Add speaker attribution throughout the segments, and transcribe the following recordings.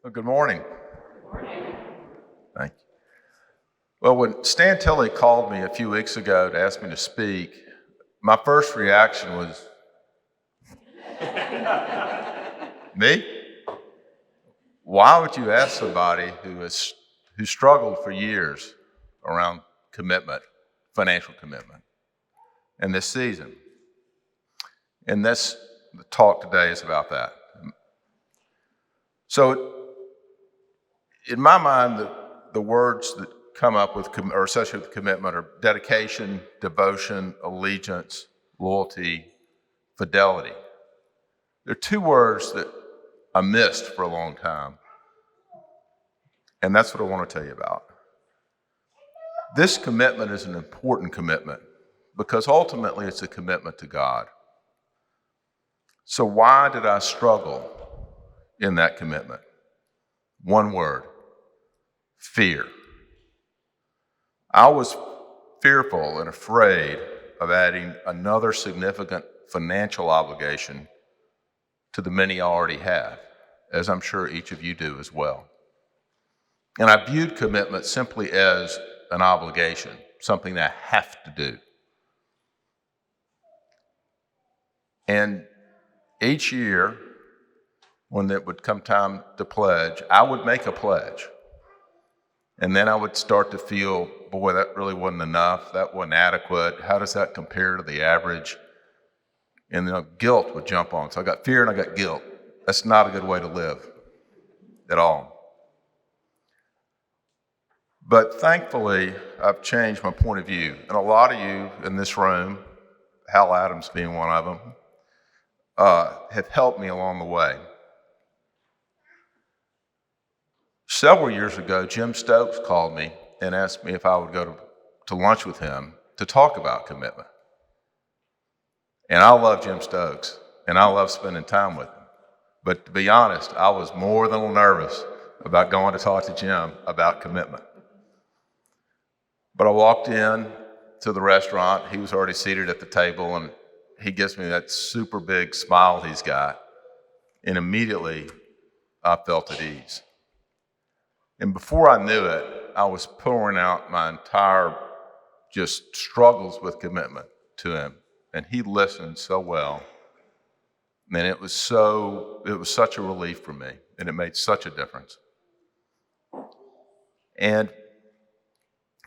Speaker 1: Well, good morning. Thank you. Well, when Stan Tilley called me a few weeks ago to ask me to speak, my first reaction was, me? Why would you ask somebody who struggled for years around commitment, financial commitment, in this season? And the talk today is about that. So, in my mind, the words that come up with or associated with commitment are dedication, devotion, allegiance, loyalty, fidelity. There are two words that I missed for a long time, and that's what I want to tell you about. This commitment is an important commitment because ultimately it's a commitment to God. So why did I struggle in that commitment? One word: fear. I was fearful and afraid of adding another significant financial obligation to the many I already have, as I'm sure each of you do as well. And I viewed commitment simply as an obligation, something that I have to do. And each year, when it would come time to pledge, I would make a pledge. And then I would start to feel, boy, that really wasn't enough. That wasn't adequate. How does that compare to the average? And then guilt would jump on. So I got fear and I got guilt. That's not a good way to live at all. But thankfully, I've changed my point of view. And a lot of you in this room, Hal Adams being one of them, have helped me along the way. Several years ago, Jim Stokes called me and asked me if I would go to lunch with him to talk about commitment. And I love Jim Stokes, and I love spending time with him. But to be honest, I was more than a little nervous about going to talk to Jim about commitment. But I walked in to the restaurant. He was already seated at the table, and he gives me that super big smile he's got. And immediately, I felt at ease. And before I knew it, I was pouring out my entire just struggles with commitment to him. And he listened so well. And it was such a relief for me, and it made such a difference. And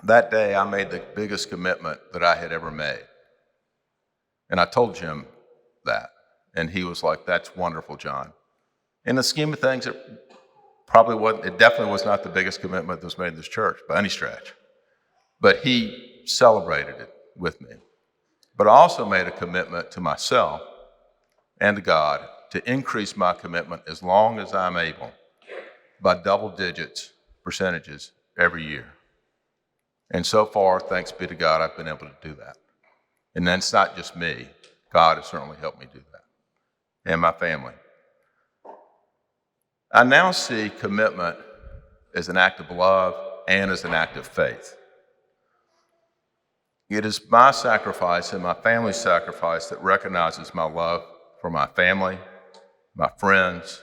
Speaker 1: that day, I made the biggest commitment that I had ever made. And I told Jim that. And he was like, "That's wonderful, John." In the scheme of things, it definitely was not the biggest commitment that was made in this church by any stretch. But he celebrated it with me. But I also made a commitment to myself and to God to increase my commitment as long as I'm able by double digits percentages every year. And so far, thanks be to God, I've been able to do that. And that's not just me. God has certainly helped me do that. And my family. I now see commitment as an act of love and as an act of faith. It is my sacrifice and my family's sacrifice that recognizes my love for my family, my friends,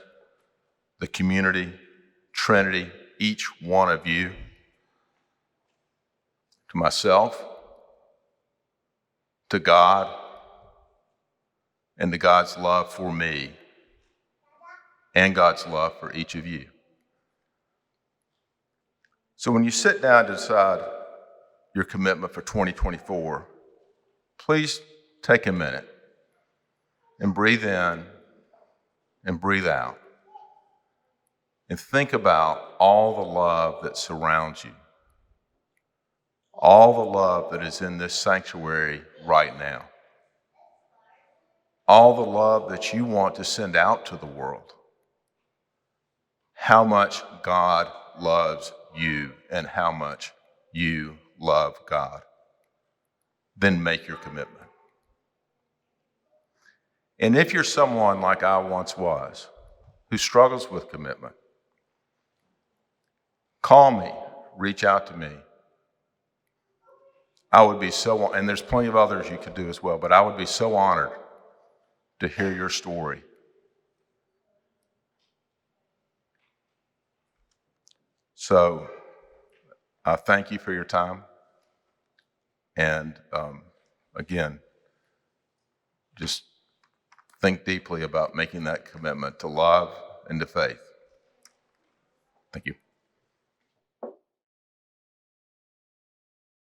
Speaker 1: the community, Trinity, each one of you, to myself, to God, and to God's love for me, and God's love for each of you. So when you sit down to decide your commitment for 2024, please take a minute and breathe in and breathe out and think about all the love that surrounds you, all the love that is in this sanctuary right now, all the love that you want to send out to the world, how much God loves you and how much you love God. Then make your commitment. And if you're someone like I once was, who struggles with commitment, call me, reach out to me. I would be so, and there's plenty of others you could do as well, but I would be so honored to hear your story. So I thank you for your time. And again, just think deeply about making that commitment to love and to faith. Thank you.